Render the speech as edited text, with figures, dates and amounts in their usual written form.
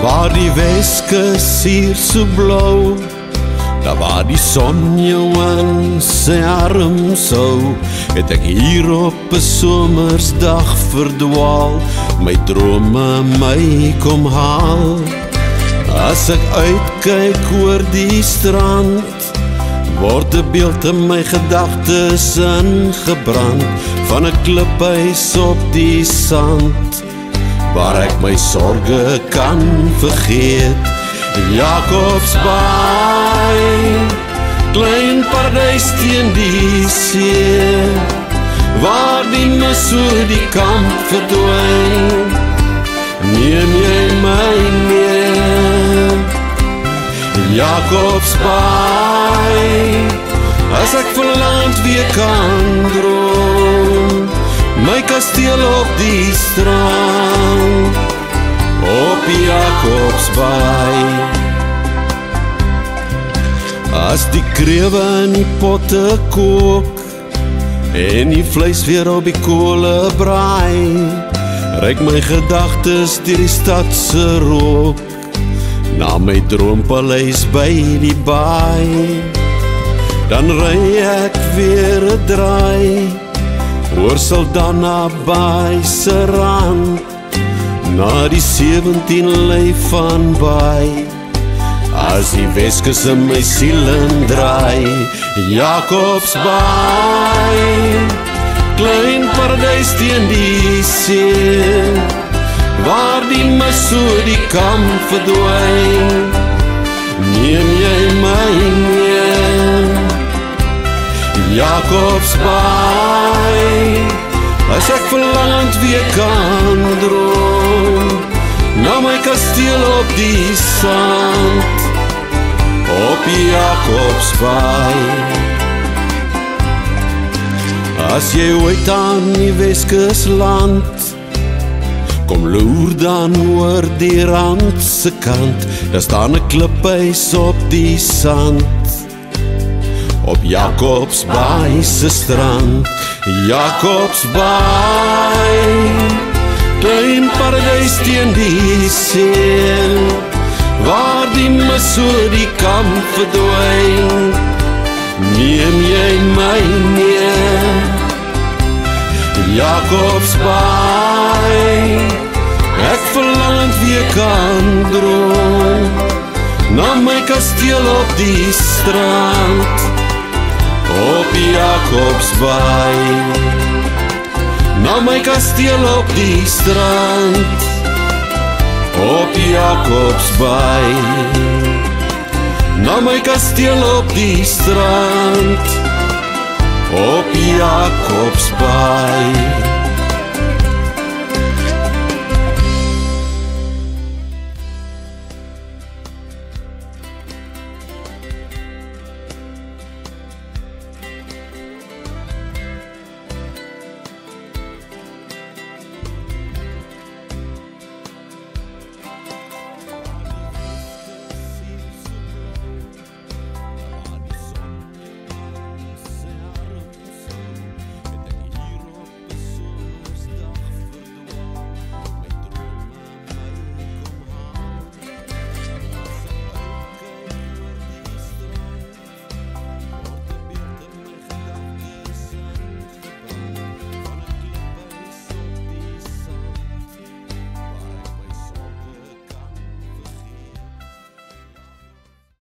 Waar die Weskus hier so blou, daar waar die son jou in sy arms hou, het ek hier op 'n somersdag verdwaal, my drome my kom haal. As ek uitkyk oor die strand, word 'n beeld in my gedagtes ingebrand, van 'n kliphuis op die sand, waar ek my sorge kan vergeet. Jakobsbaai, klein paradys teen die see, waar die mis oor die kant verdwyn, neem jy my mee. Jakobsbaai, as ek van land weer kan droom, my kasteel op die strand, op Jakobsbaai. As die krewe in die potte kook, en die vleis weer op die kole braai, reik my gedagtes deur die stadse rook, na my droompaleis by die baai. Dan ry ek weer 'n draai, oor Saldanha Bay se rand, na die 17 lei van Baai, as die Weskus in my siel draai. Jakobsbaai, klein paradys teen die see, waar die mis oor die kam verdwyn, neem jy my mee. Jakobsbaai, as ek verlangend weer kan droom, na my kasteel op die sand, op Jakobsbaai. As jy ooit aan die Weskus land, kom loer dan oor die rand se kant, daar staan 'n kliphuis op die sand, op Jakobsbaai se strand. Jakobsbaai, klein paradys teen die see, waar die mis oor die kam verdwyn, neem jy my mee. Jakobsbaai, ek verlangend weer kan droom, na my kasteel op die strand, op Jakobsbaai. Na my kasteel op die strand, op Jakobsbaai. Na my kasteel op die strand, op Jakobsbaai.